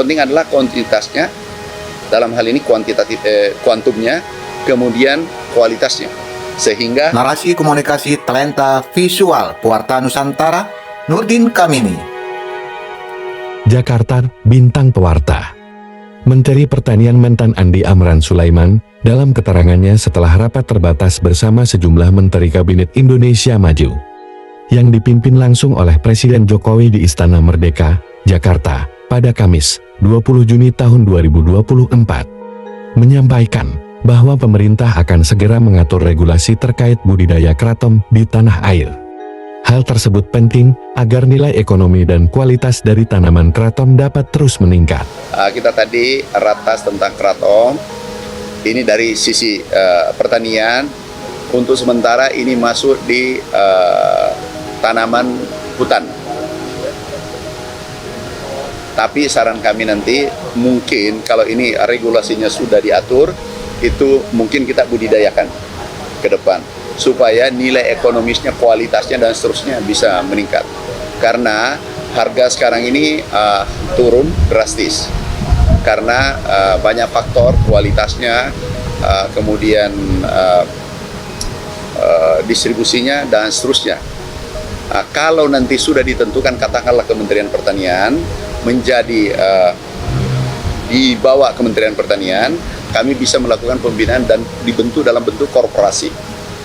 Penting adalah kuantitasnya, dalam hal ini kuantumnya, kemudian kualitasnya. Sehingga Narasi komunikasi talenta visual Pewarta Nusantara, Nurdin Kamini. Jakarta, Bintang Pewarta. Menteri Pertanian Mentan Andi Amran Sulaiman, dalam keterangannya setelah rapat terbatas bersama sejumlah Menteri Kabinet Indonesia Maju, yang dipimpin langsung oleh Presiden Jokowi di Istana Merdeka, Jakarta, pada Kamis, 20 Juni tahun 2024, menyampaikan bahwa pemerintah akan segera mengatur regulasi terkait budidaya kraton di tanah air. Hal tersebut penting agar nilai ekonomi dan kualitas dari tanaman kraton dapat terus meningkat. Kita tadi ratas tentang kraton, ini dari sisi pertanian, untuk sementara ini masuk di tanaman hutan. Tapi saran kami nanti, mungkin kalau ini regulasinya sudah diatur, itu mungkin kita budidayakan ke depan supaya nilai ekonomisnya, kualitasnya dan seterusnya bisa meningkat. Karena harga sekarang ini turun drastis karena banyak faktor, kualitasnya, kemudian distribusinya dan seterusnya. Kalau nanti sudah ditentukan, katakanlah Kementerian Pertanian menjadi dibawa Kementerian Pertanian, kami bisa melakukan pembinaan dan dibentuk dalam bentuk korporasi.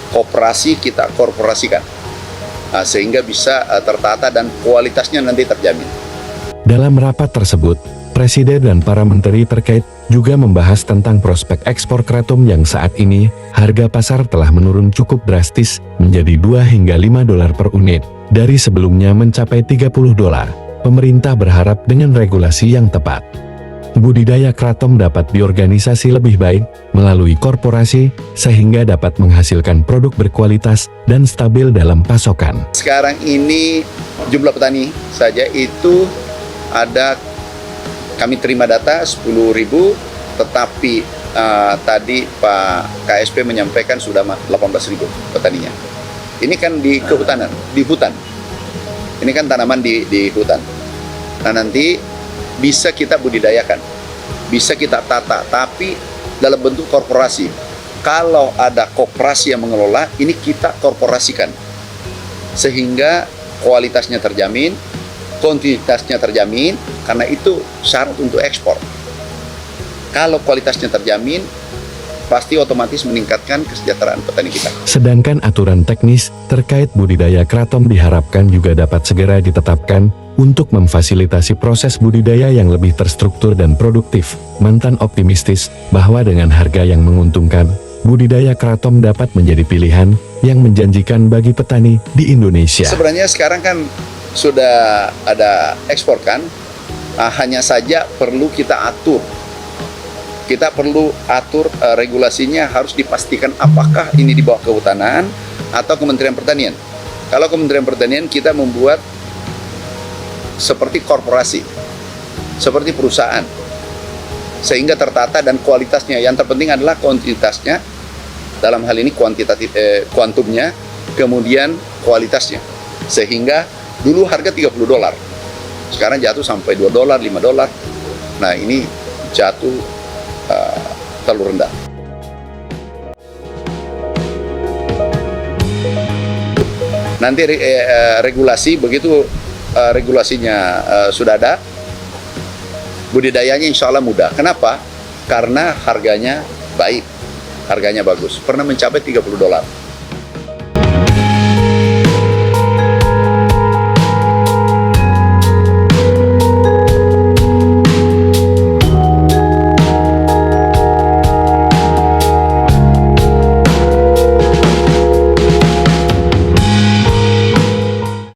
Koperasi kita korporasikan, sehingga bisa tertata dan kualitasnya nanti terjamin. Dalam rapat tersebut, Presiden dan para menteri terkait juga membahas tentang prospek ekspor kraton yang saat ini harga pasar telah menurun cukup drastis menjadi 2 hingga 5 dolar per unit. Dari sebelumnya mencapai 30 dolar, pemerintah berharap dengan regulasi yang tepat, budidaya kraton dapat diorganisasi lebih baik melalui korporasi sehingga dapat menghasilkan produk berkualitas dan stabil dalam pasokan. Sekarang ini jumlah petani saja itu ada, kami terima data 10.000, tetapi tadi Pak KSP menyampaikan sudah 18.000 petaninya. Ini kan di kehutanan, di hutan. Ini kan tanaman di hutan. Nah, nanti bisa kita budidayakan, bisa kita tata, tapi dalam bentuk korporasi. Kalau ada koperasi yang mengelola, ini kita korporasikan, sehingga kualitasnya terjamin, kontinuitasnya terjamin, karena itu syarat untuk ekspor. Kalau kualitasnya terjamin, pasti otomatis meningkatkan kesejahteraan petani kita. Sedangkan aturan teknis terkait budidaya kraton diharapkan juga dapat segera ditetapkan untuk memfasilitasi proses budidaya yang lebih terstruktur dan produktif. Mantan optimistis bahwa dengan harga yang menguntungkan, budidaya kraton dapat menjadi pilihan yang menjanjikan bagi petani di Indonesia. Sebenarnya sekarang kan sudah ada ekspor kan, hanya saja perlu kita atur. Kita perlu atur regulasinya, harus dipastikan apakah ini di bawah Kehutanan atau Kementerian Pertanian. Kalau Kementerian Pertanian, kita membuat seperti korporasi, seperti perusahaan, sehingga tertata dan kualitasnya. Yang terpenting adalah kuantitasnya, dalam hal ini kuantumnya, kemudian kualitasnya. Sehingga dulu harga 30 dolar, sekarang jatuh sampai 2 dolar, 5 dolar. Nah, ini jatuh terlalu rendah. Nanti regulasi, begitu regulasinya sudah ada, budidayanya insya Allah mudah. Kenapa? Karena harganya baik, harganya bagus. Pernah mencapai 30 dolar.